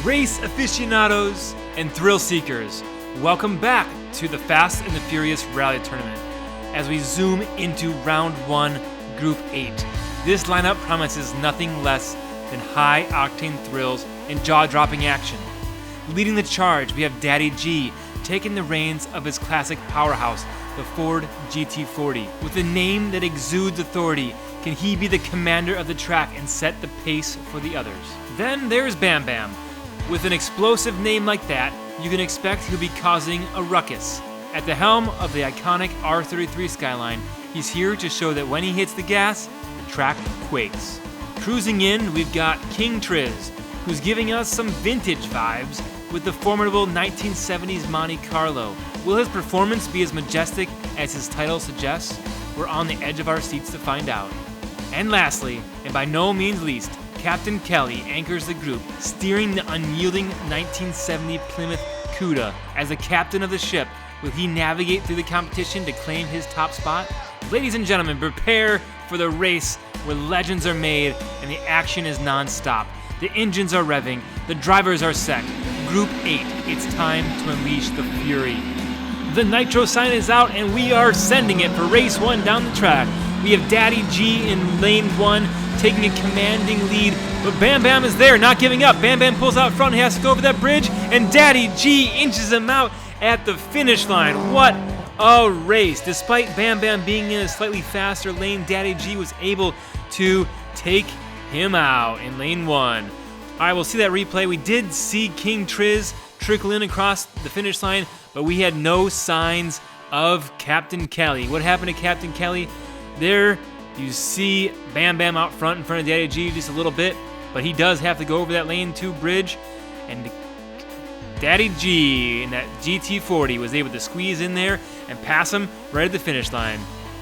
Race aficionados and thrill seekers, welcome back to the Fast and the Furious Rally Tournament as we zoom into Round 1, Group 8. This lineup promises nothing less than high-octane thrills and jaw-dropping action. Leading the charge, we have Daddy G taking the reins of his classic powerhouse, the Ford GT40. With a name that exudes authority, can he be the commander of the track and set the pace for the others? Then there's BAMBAM. With an explosive name like that, you can expect he'll be causing a ruckus. At the helm of the iconic R33 Skyline, he's here to show that when he hits the gas, the track quakes. Cruising in, we've got KxngTrizz, who's giving us some vintage vibes with the formidable 1970s Monte Carlo. Will his performance be as majestic as his title suggests? We're on the edge of our seats to find out. And lastly, and by no means least, Captn Kelly anchors the group, steering the unyielding 1970 Plymouth Cuda. As the captain of the ship, will he navigate through the competition to claim his top spot? Ladies and gentlemen, prepare for the race where legends are made and the action is non-stop. The engines are revving, the drivers are set. Group 8, it's time to unleash the fury. The nitro sign is out and we are sending it for race 1 down the track. We have Daddy G in lane 1, taking a commanding lead, but BAMBAM is there, not giving up. BAMBAM pulls out front, he has to go over that bridge, and Daddy G inches him out at the finish line. What a race. Despite BAMBAM being in a slightly faster lane, Daddy G was able to take him out in lane 1. All right, we'll see that replay. We did see KxngTrizz trickle in across the finish line, but we had no signs of Captn Kelly. What happened to Captn Kelly? There you see BAMBAM out front in front of Daddy G just a little bit, but he does have to go over that lane 2 bridge, and Daddy G in that GT40 was able to squeeze in there and pass him right at the finish line.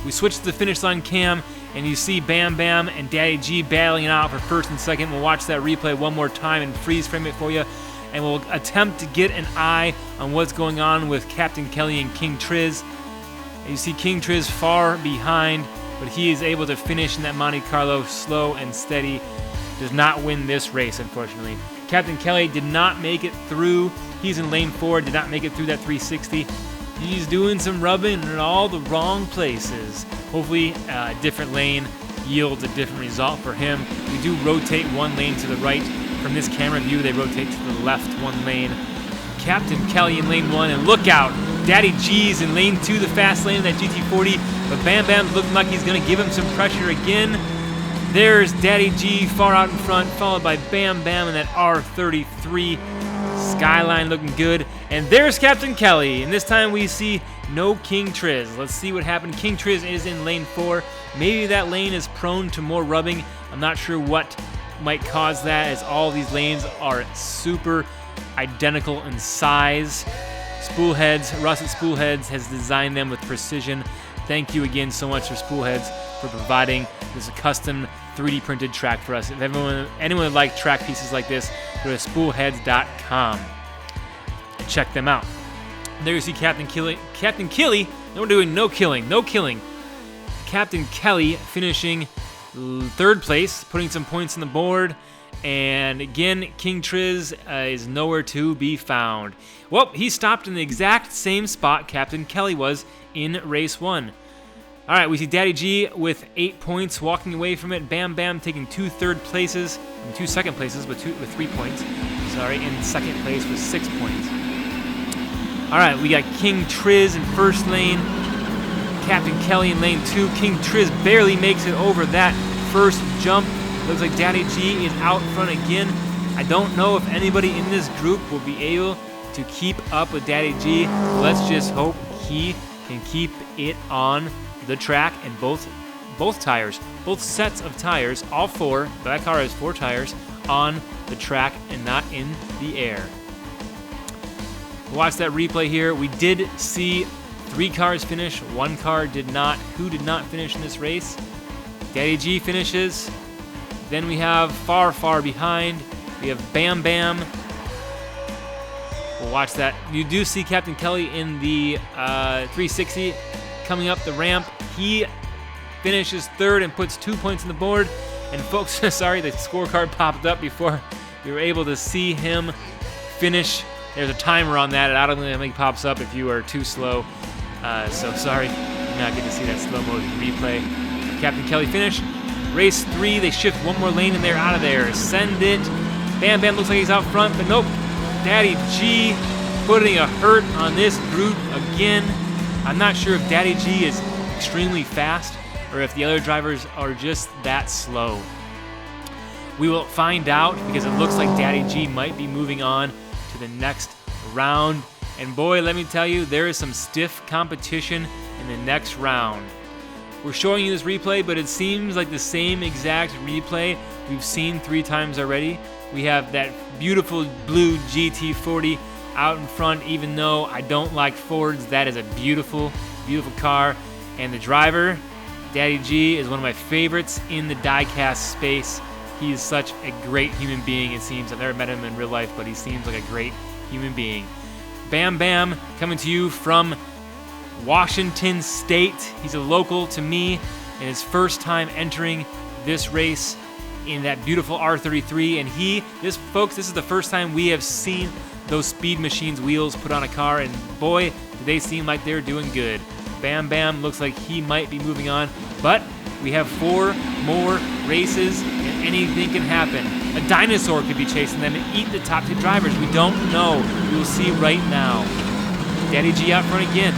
We switch to the finish line cam, and you see BAMBAM and Daddy G battling it out for first and second. We'll watch that replay one more time and freeze frame it for you, and we'll attempt to get an eye on what's going on with Captn Kelly and KxngTrizz. And you see KxngTrizz far behind, but he is able to finish in that Monte Carlo slow and steady. Does not win this race, unfortunately. Captn Kelly did not make it through. He's in lane 4, did not make it through that 360. He's doing some rubbing in all the wrong places. Hopefully a different lane yields a different result for him. We do rotate one lane to the right. From this camera view, they rotate to the left one lane. Captn Kelly in lane 1, and look out! Daddy G's in lane 2, the fast lane of that GT40, but BAMBAM's looking like he's going to give him some pressure again. There's Daddy G far out in front, followed by BAMBAM and that R33 Skyline looking good. And there's Captn Kelly, and this time we see no KxngTrizz. Let's see what happened. KxngTrizz is in lane 4. Maybe that lane is prone to more rubbing. I'm not sure what might cause that, as all these lanes are super identical in size. Spoolheads, Russet Spoolheads has designed them with precision. Thank you again so much for Spoolheads for providing this custom 3D printed track for us. If anyone would like track pieces like this, go to spoolheads.com and check them out. There you see Captn Kelly. No, we're doing no killing. Captn Kelly finishing 3rd place, putting some points on the board. And again, KxngTrizz is nowhere to be found. Well, he stopped in the exact same spot Captn Kelly was in race 1. All right, we see Daddy G with 8 points, walking away from it. BAMBAM taking 2 second places, but with 3 points. Sorry, in second place with 6 points. All right, we got KxngTrizz in first lane, Captn Kelly in lane 2. KxngTrizz barely makes it over that first jump. Looks like Daddy G is out front again. I don't know if anybody in this group will be able to keep up with Daddy G. Let's just hope he can keep it on the track, and both tires, both sets of tires, all 4, that car has 4 tires, on the track and not in the air. Watch that replay here. We did see 3 cars finish, 1 car did not. Who did not finish in this race? Daddy G finishes. Then we have far behind, we have BAMBAM. We'll watch that. You do see Captn Kelly in the 360 coming up the ramp. He finishes 3rd and puts 2 points on the board. And folks, sorry, the scorecard popped up before We were able to see him finish. There's a timer on that. It automatically pops up if you are too slow. So sorry, you're not getting to see that slow-mo replay. Captn Kelly finished. Race 3, they shift one more lane and they're out of there. Send it. Bam Bam looks like he's out front, but nope. Daddy G putting a hurt on this group again. I'm not sure if Daddy G is extremely fast or if the other drivers are just that slow. We will find out because it looks like Daddy G might be moving on to the next round. And boy, let me tell you, there is some stiff competition in the next round. We're showing you this replay, but it seems like the same exact replay we've seen 3 times already. We have that beautiful blue GT40 out in front, even though I don't like Fords. That is a beautiful, beautiful car. And the driver, Daddy G, is one of my favorites in the diecast space. He is such a great human being, it seems. I've never met him in real life, but he seems like a great human being. Bam Bam coming to you from Washington State. He's a local to me and his first time entering this race in that beautiful R33. And folks, this is the first time we have seen those Speed Machines wheels put on a car, and boy, do they seem like they're doing good. Bam Bam looks like he might be moving on, but we have 4 more races and anything can happen. A dinosaur could be chasing them and eat the top 2 drivers. We don't know. We will see right now. Daddy G out front again.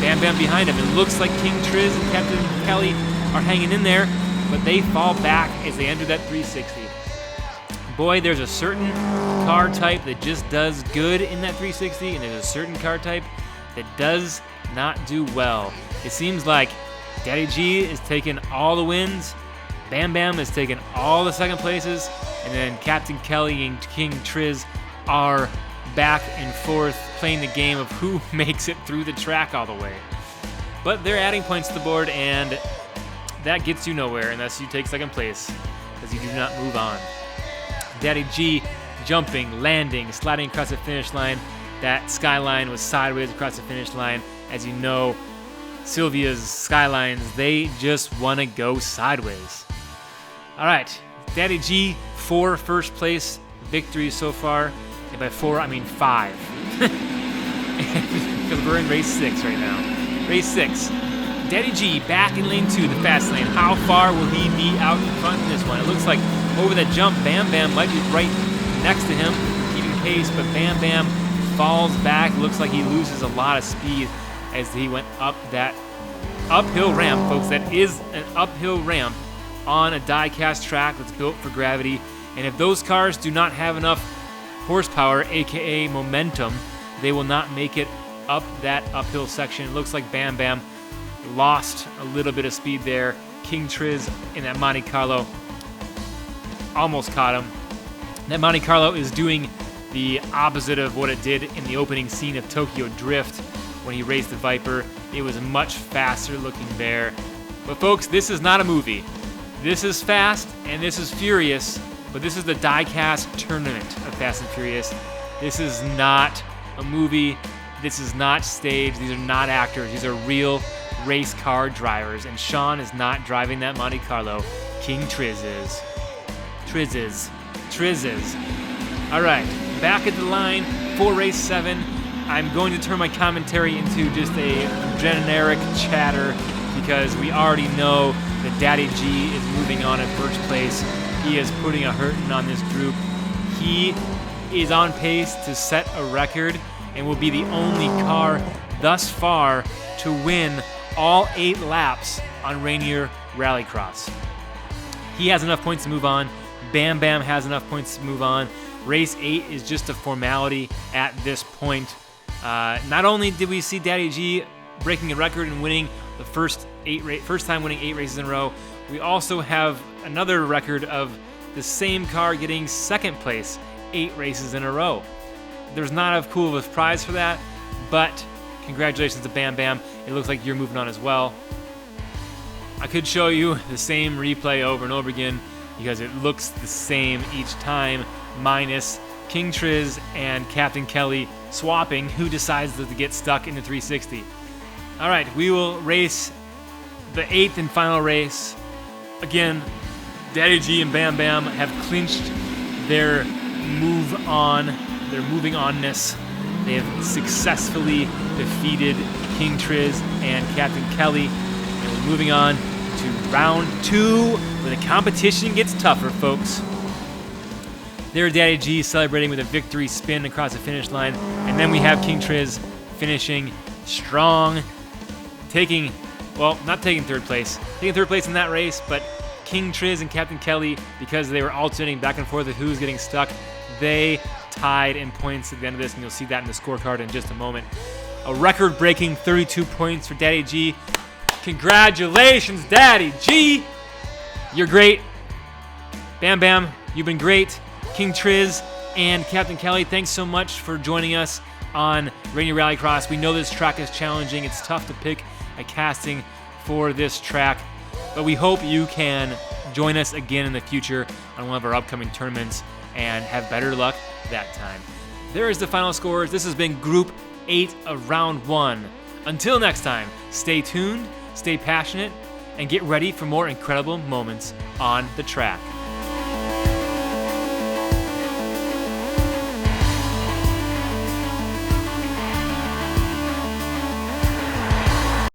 Bam Bam behind him. It looks like KxngTrizz and Captn Kelly are hanging in there, but they fall back as they enter that 360. Boy, there's a certain car type that just does good in that 360, and there's a certain car type that does not do well. It seems like Daddy G is taking all the wins, Bam Bam is taking all the second places, and then Captn Kelly and KxngTrizz are back and forth playing the game of who makes it through the track all the way. But they're adding points to the board, and that gets you nowhere unless you take second place, because you do not move on. Daddy G jumping, landing, sliding across the finish line. That Skyline was sideways across the finish line. As you know, Sylvia's Skylines, they just want to go sideways. All right, Daddy G, 4 first place victories so far. And by 4, I mean 5. Because we're in race 6 right now. Race 6. Daddy G back in lane 2, the fast lane. How far will he be out in front in this one? It looks like over that jump, Bam Bam might be right next to him, keeping pace, but Bam Bam falls back. Looks like he loses a lot of speed as he went up that uphill ramp, folks. That is an uphill ramp on a die-cast track that's built for gravity. And if those cars do not have enough horsepower, aka momentum, they will not make it up that uphill section. It looks like Bam Bam lost a little bit of speed there. KxngTrizz in that Monte Carlo almost caught him. That Monte Carlo is doing the opposite of what it did in the opening scene of Tokyo Drift when he raced the Viper. It was much faster looking there. But folks, this is not a movie. This is Fast and this is Furious, but this is the diecast tournament of Fast and Furious. This is not a movie. This is not staged. These are not actors. These are real race car drivers, and Sean is not driving that Monte Carlo. KxngTrizz is. Trizz is. All right, back at the line for race 7. I'm going to turn my commentary into just a generic chatter because we already know that Daddy G is moving on in first place. He is putting a hurting on this group. He is on pace to set a record and will be the only car thus far to win all 8 laps on Rainier Rallycross. He has enough points to move on. Bam Bam has enough points to move on. Race 8 is just a formality at this point. Not only did we see Daddy G breaking a record and winning the first time winning 8 races in a row, we also have another record of the same car getting second place 8 races in a row. There's not a cool of a prize for that, but congratulations to Bam Bam. It looks like you're moving on as well. I could show you the same replay over and over again because it looks the same each time, minus KxngTrizz and Captn Kelly swapping who decides to get stuck in the 360. All right, we will race the 8th and final race. Again, Daddy G and Bam Bam have clinched their move on. They're moving onness. They have successfully defeated KxngTrizz and Captn Kelly. And we're moving on to round 2, where the competition gets tougher, folks. There, Daddy G celebrating with a victory spin across the finish line. And then we have KxngTrizz finishing strong, not taking third place. Taking third place in that race, but KxngTrizz and Captn Kelly, because they were alternating back and forth with who's getting stuck, they tied in points at the end of this, and you'll see that in the scorecard in just a moment. A record-breaking 32 points for Daddy G. Congratulations, Daddy G! You're great. Bam Bam, you've been great. KxngTrizz and Captn Kelly, thanks so much for joining us on Rainy Rallycross. We know this track is challenging. It's tough to pick a casting for this track, but we hope you can join us again in the future on one of our upcoming tournaments and have better luck that time. There is the final scores. This has been Group 8 of Round 1. Until next time, stay tuned, stay passionate, and get ready for more incredible moments on the track.